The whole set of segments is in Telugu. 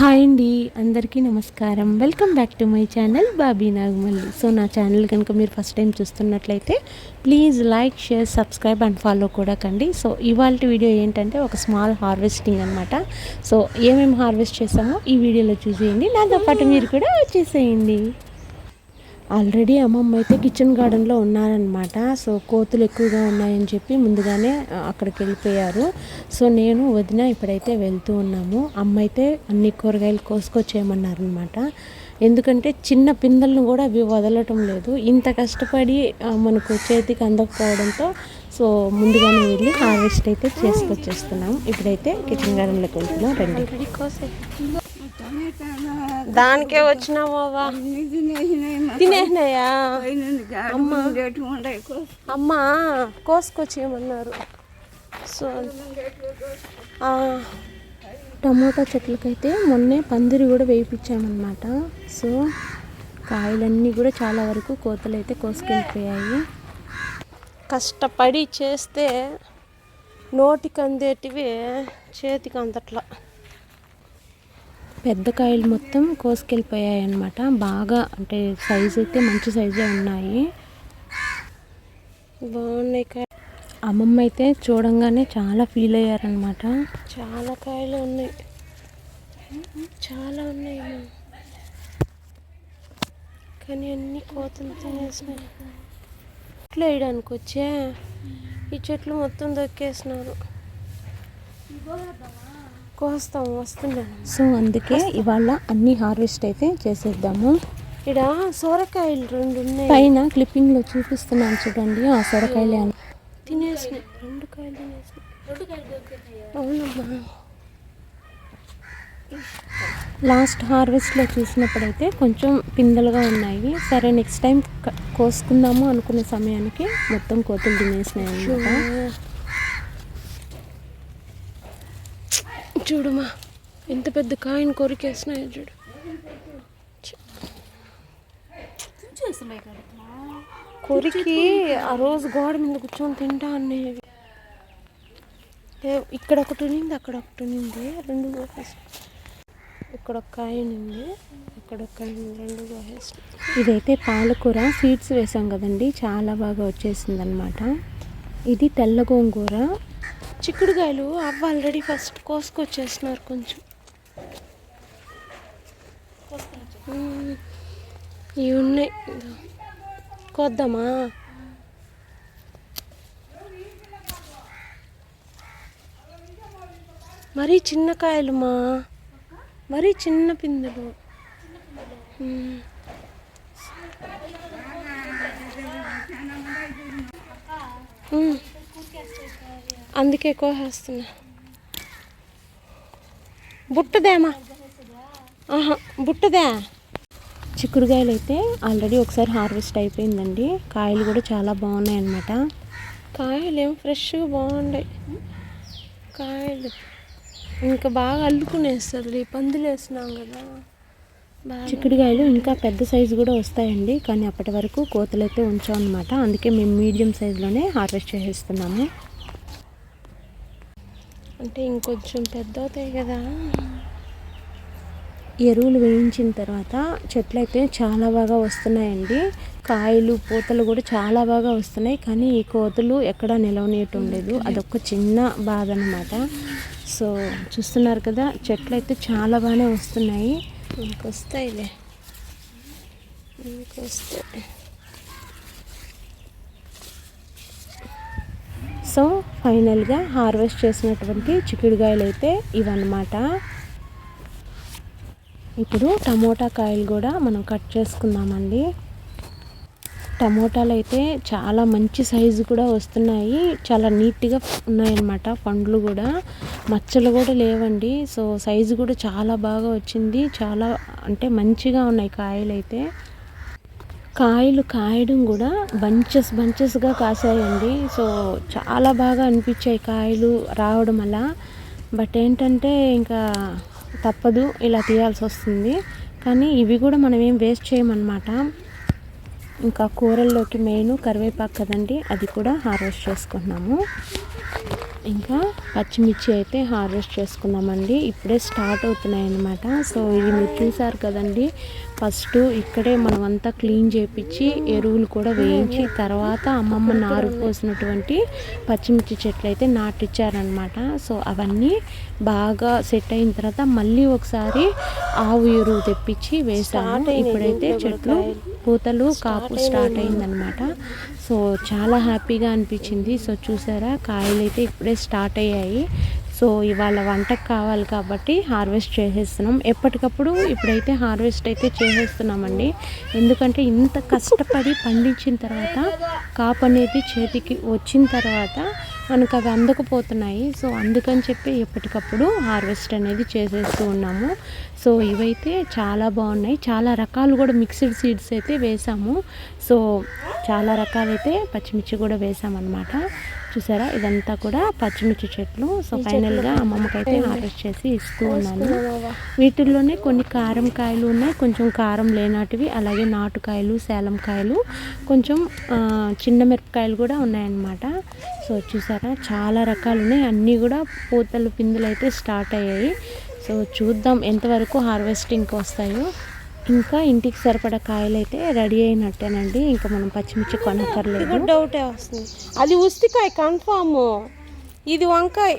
హాయ్ అండి, అందరికీ నమస్కారం. Welcome back to my channel Bobby Nagamalli. So నా ఛానల్ కనుక మీరు ఫస్ట్ టైం చూస్తున్నట్లయితే please like, share, subscribe and follow కూడా కండి. సో ఇవాళ వీడియో ఏంటంటే ఒక స్మాల్ హార్వెస్టింగ్ అనమాట. సో ఏమేమి హార్వెస్ట్ చేసామో ఈ వీడియోలో చూసేయండి. నాతో పాటు మీరు కూడా వచ్చేసేయండి. ఆల్రెడీ అమ్మమ్మ అయితే కిచెన్ గార్డెన్లో ఉన్నారనమాట. సో కోతులు ఎక్కువగా ఉన్నాయని చెప్పి ముందుగానే అక్కడికి వెళ్ళిపోయారు. సో నేను వదిన ఇప్పుడైతే వెళ్తూ ఉన్నాము. అమ్మ అయితే అన్ని కూరగాయలు కోసుకొచ్చేయమన్నారనమాట. ఎందుకంటే చిన్న పిందెలను కూడా అవి వదలటం లేదు. ఇంత కష్టపడి మనకు చేతికి అందకపోవడంతో సో ముందుగానే వెళ్ళి హార్వెస్ట్ అయితే చేసుకొచ్చేస్తున్నాం. ఇప్పుడైతే కిచెన్ గార్డెన్లోకి వెళ్తున్నాం. రండి. దానికే వచ్చినావా? తినేసినాయా? అమ్మ కోసుకొచ్చేయమన్నారు. సో టమోటా చెట్లకైతే మొన్నే పందిరి కూడా వేయించామన్నమాట. సో కాయలన్నీ కూడా చాలా వరకు కోతలు అయితే కోసుకెళ్ళిపోయాయి. కష్టపడి చేస్తే నోటికి అందేటివి చేతికి అందట్లా. పెద్ద కాయలు మొత్తం కోసుకెళ్ళిపోయాయి అన్నమాట. బాగా అంటే సైజు అయితే మంచి సైజే ఉన్నాయి, బాగున్నాయి కాయ. అమ్మమ్మ అయితే చూడంగానే చాలా ఫీల్ అయ్యారనమాట. చాలా కాయలు ఉన్నాయి, చాలా ఉన్నాయి కానీ అన్ని కోతలు తినేసినాయి. చెట్లు వేయడానికి వచ్చే ఈ చెట్లు మొత్తం దొక్కేసినారు. కోస్తాం వస్తుండే. సో అందుకే ఇవాళ అన్ని హార్వెస్ట్ అయితే చేసేద్దాము. ఇక్కడ సొరకాయలు 2 ఉన్నాయి. పైన క్లిప్పింగ్లో చూపిస్తున్నాను చూడండి. ఆ సొరకాయలు తినేసినాయి. 2 కాయలు తినేసినాయి. అవునమ్మా. లాస్ట్ హార్వెస్ట్లో చూసినప్పుడైతే కొంచెం పిందెలుగా ఉన్నాయి. సరే నెక్స్ట్ టైం కోసుకుందాము అనుకునే సమయానికి మొత్తం కోతులు తినేసినాయి అన్నమాట. చూడుమా ఎంత పెద్ద కాయను కొరికేసినాయో చూడు. కొరికి ఆ రోజు గోడ మీద కూర్చొని తింటా అన్నాయి. ఇక్కడ ఒకటి ఉన్నింది, అక్కడ ఒకటి ఉన్నింది. 2 కోసేసి ఇక్కడ ఒక కాయ ఉంది, ఇక్కడ ఒక కాయ ఉంది. 2 కోసేసి. ఇదైతే పాలకూర సీడ్స్ వేసాం కదండి, చాలా బాగా వచ్చేసింది అనమాట. ఇది తెల్ల గోంగూర. చిక్కుడుకాయలు అవ్వ ఆల్రెడీ ఫస్ట్ కోసుకొచ్చేస్తున్నారు. కొంచెం ఇవి ఉన్నాయి, కోద్దామా? మరీ చిన్న కాయలు మా, మరీ చిన్న పిందులు. అందుకే కోసేస్తున్నా. బుట్టదేమా? బుట్టదే. చిక్కుడుకాయలు అయితే ఆల్రెడీ ఒకసారి హార్వెస్ట్ అయిపోయిందండి. కాయలు కూడా చాలా బాగున్నాయి అన్నమాట. కాయలు ఏం ఫ్రెష్గా బాగున్నాయి. కాయలు ఇంకా బాగా అల్లుకునేస్తుంది. పందులు వేసినాం కదా. చిక్కుడుకాయలు ఇంకా పెద్ద సైజు కూడా వస్తాయండి, కానీ అప్పటి వరకు కోతలు అయితే ఉంచాం అనమాట. అందుకే మేము మీడియం సైజులోనే హార్వెస్ట్ చేసేస్తున్నాము. అంటే ఇంకొంచెం పెద్ద అవుతాయి కదా. ఎరువులు వేయించిన తర్వాత చెట్లు అయితే చాలా బాగా వస్తున్నాయండి. కాయలు పూతలు కూడా చాలా బాగా వస్తున్నాయి, కానీ ఈ కోతులు ఎక్కడా నిలవనీయటం లేదు. అదొక చిన్న బాధ అనమాట. సో చూస్తున్నారు కదా, చెట్లు అయితే చాలా బాగానే వస్తున్నాయి. ఇంకొస్తాయిలే, ఇంకొస్తాయి. సో ఫైనల్గా హార్వెస్ట్ చేసినటువంటి చిక్కుడుకాయలు అయితే ఇవన్నమాట. ఇప్పుడు టమోటా కాయలు కూడా మనం కట్ చేసుకుందామండి. టమోటాలు అయితే చాలా మంచి సైజు కూడా వస్తున్నాయి, చాలా నీట్గా ఉన్నాయన్నమాట. పండ్లు కూడా మచ్చలు కూడా లేవండి. సో సైజు కూడా చాలా బాగా వచ్చింది. చాలా అంటే మంచిగా ఉన్నాయి కాయలు అయితే. కాయలు కాయడం కూడా బంచెస్గా కాసాయండి. సో చాలా బాగా అనిపించాయి కాయలు రావడం వల్ల. బట్ ఏంటంటే ఇంకా తప్పదు, ఇలా తీయాల్సి వస్తుంది. కానీ ఇవి కూడా మనం ఏం వేస్ట్ చేయమన్నమాట. ఇంకా కూరల్లోకి మెయిన్ కరివేపాకు కదండి, అది కూడా హార్వెస్ట్ చేసుకుంటున్నాము. ఇంకా పచ్చిమిర్చి అయితే హార్వెస్ట్ చేసుకున్నామండి. ఇప్పుడే స్టార్ట్ అవుతున్నాయి అన్నమాట. సో ఇది మీరు చూసారు కదండి, ఫస్ట్ ఇక్కడే మనం అంతా క్లీన్ చేయించి ఎరువులు కూడా వేయించి తర్వాత అమ్మమ్మ నారు పోసినటువంటి పచ్చిమిర్చి చెట్లు అయితే నాటిచ్చారనమాట. సో అవన్నీ బాగా సెట్ అయిన తర్వాత మళ్ళీ ఒకసారి ఆవు ఎరువు తెప్పించి వేసాము. ఇప్పుడైతే చెట్లు పూతలు కాపు స్టార్ట్ అయిందనమాట. సో చాలా హ్యాపీగా అనిపించింది. సో చూసారా, కాయలు అయితే ఇప్పుడే స్టార్ట్ అయ్యాయి. సో ఇవాళ వంటకు కావాలి కాబట్టి హార్వెస్ట్ చేసేస్తున్నాం. ఎప్పటికప్పుడు ఇప్పుడైతే హార్వెస్ట్ అయితే చేసేస్తున్నామండి. ఎందుకంటే ఇంత కష్టపడి పండించిన తర్వాత కాపు అనేది చేతికి వచ్చిన తర్వాత మనకు అవి అందకపోతున్నాయి. సో అందుకని చెప్పి ఎప్పటికప్పుడు హార్వెస్ట్ అనేది చేసేస్తూ ఉన్నాము. సో ఇవైతే చాలా బాగున్నాయి. చాలా రకాలు కూడా మిక్స్డ్ సీడ్స్ అయితే వేసాము. సో చాలా రకాలైతే పచ్చిమిర్చి కూడా వేసామన్నమాట. చూసారా, ఇదంతా కూడా పచ్చిమిర్చి చెట్లు. సో ఫైనల్గా అమ్మమ్మకైతే హార్వెస్ట్ చేసి ఇస్తూ ఉన్నాను. వీటిల్లోనే కొన్ని కారం కాయలు ఉన్నాయి, కొంచెం కారం లేనటివి, అలాగే నాటుకాయలు, సేలం కాయలు, కొంచెం చిన్న మిరపకాయలు కూడా ఉన్నాయన్నమాట. సో చూసారా, చాలా రకాలు ఉన్నాయి. అన్నీ కూడా పూతలు పిందులు అయితే స్టార్ట్ అయ్యాయి. సో చూద్దాం ఎంతవరకు హార్వెస్టింగ్కి వస్తాయో. ఇంకా ఇంటికి సరిపడా కాయలు అయితే రెడీ అయినట్టేనండి. ఇంకా మనం పచ్చిమిర్చి కొనక్కర్లేదు. డౌటే వస్తుంది. అది ఉస్తికాయ కన్ఫామ్, ఇది వంకాయ.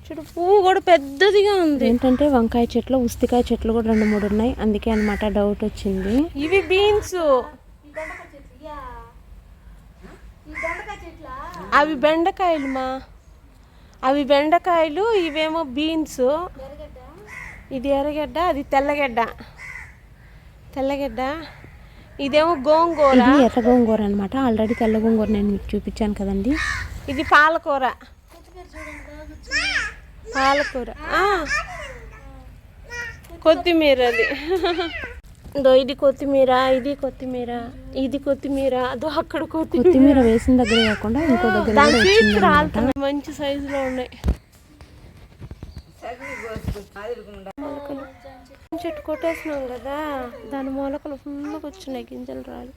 చూడు, పువ్వు కూడా పెద్దదిగా ఉంది. ఏంటంటే వంకాయ చెట్లు, ఉస్తికాయ చెట్లు కూడా 2-3 ఉన్నాయి. అందుకే అనమాట డౌట్ వచ్చింది. ఇవి బీన్స్, అవి బెండకాయలు మా, అవి బెండకాయలు, ఇవేమో బీన్స్. ఇది ఎర్రగడ్డ, అది తెల్లగడ్డ. ఇదేమో గోంగూర. ఇది ఎర్ర గోంగూర అనమాట. ఆల్రెడీ తెల్ల గోంగూర నేను మీకు చూపించాను కదండి. ఇది పాలకూర. కొత్తిమీర. అది ఇది కొత్తిమీర, ఇది కొత్తిమీర. అదో అక్కడ కొత్తిమీర వేసిన దగ్గర కాకుండా ఇంకో దగ్గర మంచి సైజులో ఉన్నాయి. చెట్టు కొట్టేసినాం కదా, దాని మొలకలు ఫుల్గా వచ్చినాయి, గింజలు రాలి.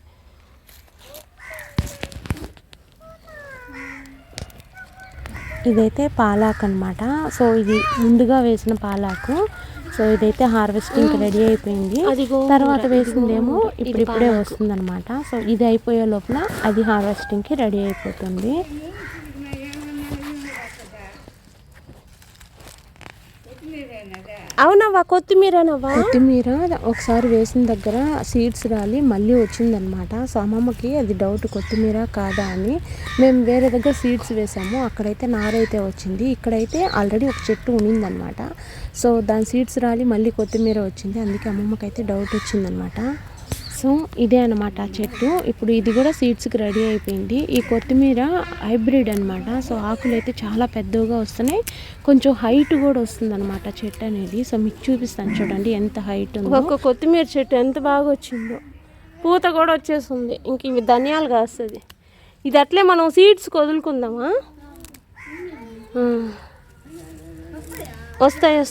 ఇదైతే పాలాకు అనమాట. సో ఇది ముందుగా వేసిన పాలాకు. సో ఇదైతే హార్వెస్టింగ్ రెడీ అయిపోయింది. తర్వాత వేసిందేమో ఇప్పుడే వస్తుంది అనమాట. సో ఇది అయిపోయే లోపల అది హార్వెస్టింగ్కి రెడీ అయిపోతుంది. అవునవ్వా, కొత్తిమీరనవ్వా. కొత్తిమీర ఒకసారి వేసిన దగ్గర సీడ్స్ రాలి మళ్ళీ వచ్చిందనమాట. సో అమ్మమ్మకి అది డౌట్, కొత్తిమీర కాదా అని. మేము వేరే దగ్గర సీడ్స్ వేసాము, అక్కడైతే నారైతే వచ్చింది. ఇక్కడైతే ఆల్రెడీ ఒక చెట్టు ఉన్నిందనమాట. సో దాని సీడ్స్ రాలి మళ్ళీ కొత్తిమీర వచ్చింది. అందుకే అమ్మమ్మకి అయితే డౌట్ వచ్చిందనమాట. సో ఇదే అనమాట చెట్టు. ఇప్పుడు ఇది కూడా సీడ్స్కి రెడీ అయిపోయింది. ఈ కొత్తిమీర హైబ్రిడ్ అనమాట. సో ఆకులు అయితే చాలా పెద్దగా వస్తున్నాయి, కొంచెం హైట్ కూడా వస్తుంది అనమాట చెట్టు అనేది. సో మీకు చూపిస్తాను చూడండి ఎంత హైట్ ఉందో. ఒక కొత్తిమీర చెట్టు ఎంత బాగా వచ్చిందో, పూత కూడా వచ్చేస్తుంది. ఇంక ఇవి ధనియాలు కాస్తుంది. ఇది అట్లే మనం సీడ్స్కి వదులుకుందామా? వస్తాయి.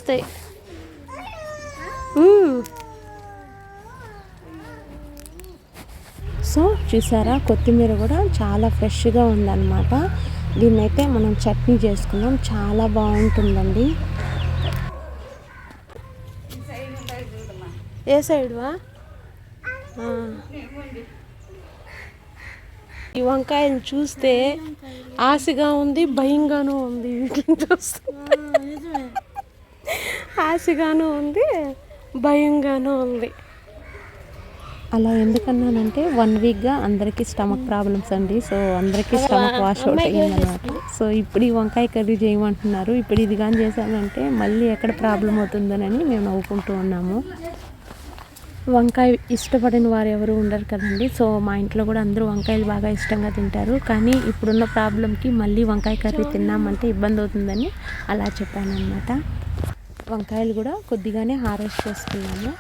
సో చూసారా, కొత్తిమీర కూడా చాలా ఫ్రెష్గా ఉందన్నమాట. దీన్నైతే మనం చట్నీ చేసుకున్నాం, చాలా బాగుంటుందండి. ఏ సైడ్వా? ఈ వంకాయని చూస్తే ఆశగా ఉంది, భయంగానూ ఉంది. ఆశగానూ ఉంది, భయంగానూ ఉంది. అలా ఎందుకన్నానంటే 1 వీక్గా అందరికీ స్టమక్ ప్రాబ్లమ్స్ అండి. సో అందరికీ స్టమక్ వాష్ అవుట్ అయ్యిందన్నమాట. సో ఇప్పుడు ఈ వంకాయ కర్రీ చేయమంటున్నారు. ఇప్పుడు ఇది కానీ చేశానంటే మళ్ళీ ఎక్కడ ప్రాబ్లం అవుతుందోనని మేము నవ్వుకుంటూ ఉన్నాము. వంకాయ ఇష్టపడిన వారు ఎవరు ఉండరు కదండి. సో మా ఇంట్లో కూడా అందరూ వంకాయలు బాగా ఇష్టంగా తింటారు. కానీ ఇప్పుడున్న ప్రాబ్లంకి మళ్ళీ వంకాయ కర్రీ తిన్నామంటే ఇబ్బంది అవుతుందని అలా చెప్పాను అనమాట. వంకాయలు కూడా కొద్దిగానే హార్వెస్ట్ చేసుకున్నాము.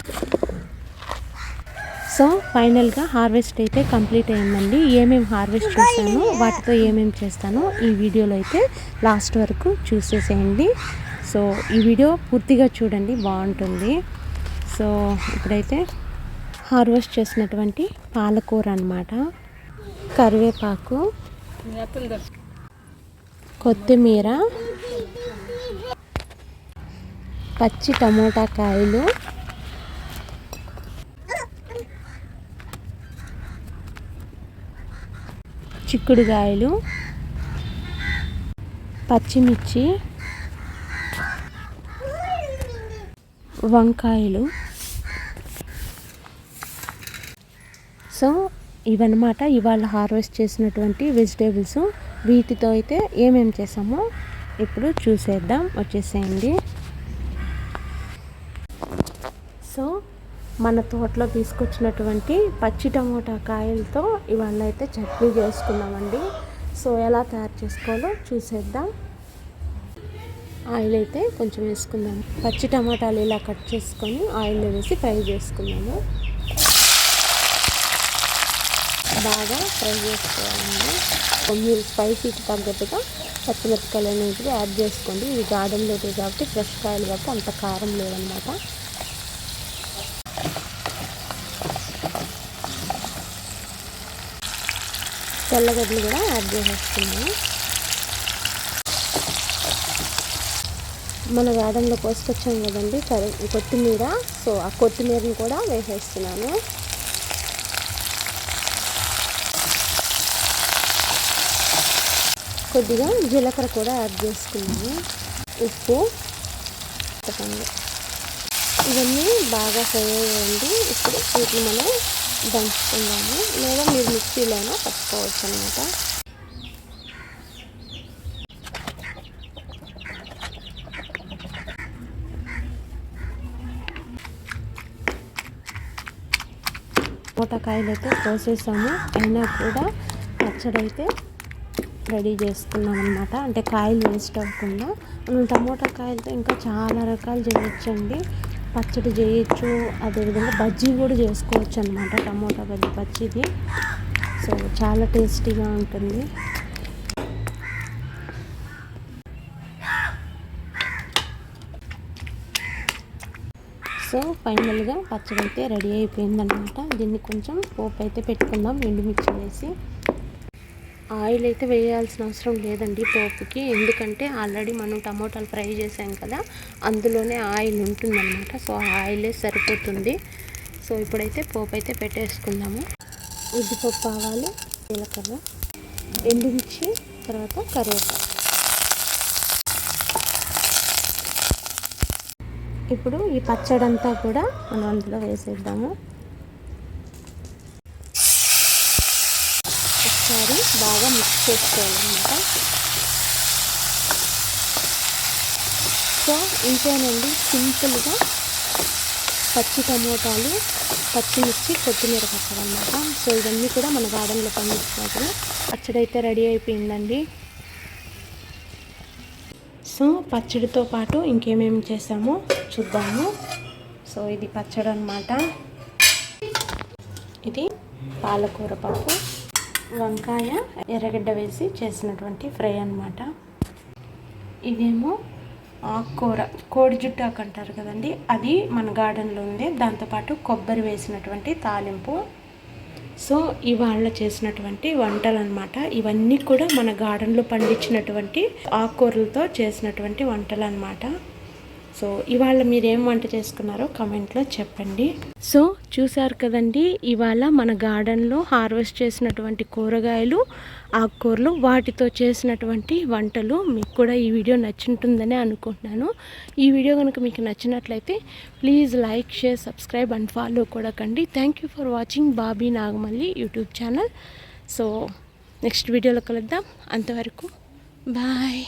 సో ఫైనల్గా హార్వెస్ట్ అయితే కంప్లీట్ అయిందండి. ఏమేమి హార్వెస్ట్ చేస్తానో వాటితో ఏమేమి చేస్తానో ఈ వీడియోలో అయితే లాస్ట్ వరకు చూసేసేయండి. సో ఈ వీడియో పూర్తిగా చూడండి, బాగుంటుంది. సో ఇప్పుడైతే హార్వెస్ట్ చేసినటువంటి పాలకూర అన్నమాట, కరివేపాకు, కొత్తిమీర, పచ్చి టమోటా కాయలు, చిక్కుడుకాయలు, పచ్చిమిర్చి, వంకాయలు. సో ఇవన్నమాట ఇవాళ హార్వెస్ట్ చేసినటువంటి వెజిటేబుల్స్. వీటితో అయితే ఏమేమి చేసామో ఇప్పుడు చూసేద్దాం, వచ్చేసేయండి. సో మన తోటలో తీసుకొచ్చినటువంటి పచ్చి టమోటా కాయలతో ఇవాళ అయితే చట్నీ చేసుకున్నామండి. సో ఎలా తయారు చేసుకోవాలో చూసేద్దాం. ఆయిల్ అయితే కొంచెం వేసుకుందాము. పచ్చి టమాటాలు ఇలా కట్ చేసుకొని ఆయిల్లో వేసి ఫ్రై చేసుకున్నాము. బాగా ఫ్రై చేసుకోవాలండి. మీరు స్పైసీకి తగ్గట్టుగా పచ్చిమిరపకాయలు అనేవి యాడ్ చేసుకోండి. ఇవి గార్డెన్ లేదు కాబట్టి ఫ్రెష్ కాయలు కాబట్టి అంత కారం లేదనమాట. తెల్లగడ్డలు కూడా యాడ్ చేసేస్తున్నాము. మన గార్డెన్లో కోసుకొచ్చాం కదండి కొత్తిమీర. సో ఆ కొత్తిమీరని కూడా వేసేస్తున్నాను. కొద్దిగా జీలకర్ర కూడా యాడ్ చేసుకున్నాము. ఉప్పు, ఇవన్నీ బాగా ఫ్రై అయ్యండి. ఇప్పుడు వీటిని మనం దంచుకుందాము, లేదా మీరు మిక్సీలోనే పట్టుకోవచ్చు అన్నమాట. టమోటాకాయలు అయితే కోసేసాము, అయినా కూడా పచ్చడి అయితే రెడీ చేసుకున్నాం అనమాట. అంటే కాయలు వేస్ట్ అవ్వకుండా. మనం టమోటా కాయలతో ఇంకా చాలా రకాలు చేయొచ్చండి. పచ్చడి చేయొచ్చు, అదేవిధంగా బజ్జీ కూడా చేసుకోవచ్చు అనమాట. టమోటా పచ్చిది. సో చాలా టేస్టీగా ఉంటుంది. సో ఫైనల్గా పచ్చడి అయితే రెడీ అయిపోయిందనమాట. దీన్ని కొంచెం పోపు అయితే పెట్టుకుందాం ఎండుమిర్చి వేసి. ఆయిల్ అయితే వేయాల్సిన అవసరం లేదండి పోపుకి, ఎందుకంటే ఆల్రెడీ మనం టమోటాలు ఫ్రై చేసాం కదా, అందులోనే ఆయిల్ ఉంటుందన్నమాట. సో ఆయిలే సరిపోతుంది. సో ఇప్పుడైతే పోపు అయితే పెట్టేసుకుందాము. ఉద్దిపప్పు, ఆవాలు, జీలకర్ర, ఎండుమిర్చి, తర్వాత కరివేపాకు. ఇప్పుడు ఈ పచ్చడి అంతా కూడా మనం అందులో వేసేద్దాము. ఒకసారి బాగా మిక్స్ చేసుకోవాలన్నమాట. సో ఇంతేనండి, సింపుల్గా పచ్చి టమోటాలు, పచ్చిమిర్చి, కొత్తిమీర పచ్చడి అన్నమాట. సో ఇవన్నీ కూడా మన గార్డెన్లో పండించినట్టు పచ్చడి అయితే రెడీ అయిపోయిందండి. సో పచ్చడితో పాటు ఇంకేమేమి చేసామో చూద్దాము. సో ఇది పచ్చడి అన్నమాట. ఇది పాలకూర పప్పు, వంకాయ, ఎర్రగడ్డ వేసి చేసినటువంటి ఫ్రై అన్నమాట. ఇదేమో ఆకుకూర, కోడి జుట్టాకు అంటారు కదండి, అది మన గార్డెన్లో ఉంది. దాంతోపాటు కొబ్బరి వేసినటువంటి తాలింపు. సో ఇవాళ చేసినటువంటి వంటలు అన్నమాట. ఇవన్నీ కూడా మన గార్డెన్లో పండించినటువంటి ఆకుకూరలతో చేసినటువంటి వంటలు అన్నమాట. సో ఇవాళ మీరు ఏం వంట చేసుకున్నారో కమెంట్లో చెప్పండి. సో చూసారు కదండి, ఇవాళ మన గార్డెన్లో హార్వెస్ట్ చేసినటువంటి కూరగాయలు, ఆకుకూరలు, వాటితో చేసినటువంటి వంటలు. మీకు కూడా ఈ వీడియో నచ్చుంటుందని అనుకుంటున్నాను. ఈ వీడియో కనుక మీకు నచ్చినట్లయితే please like, share, subscribe and follow కూడా కండి. Thank you for watching Bobby Nagamalli YouTube channel. So next వీడియోలో కలుద్దాం. అంతవరకు బాయ్.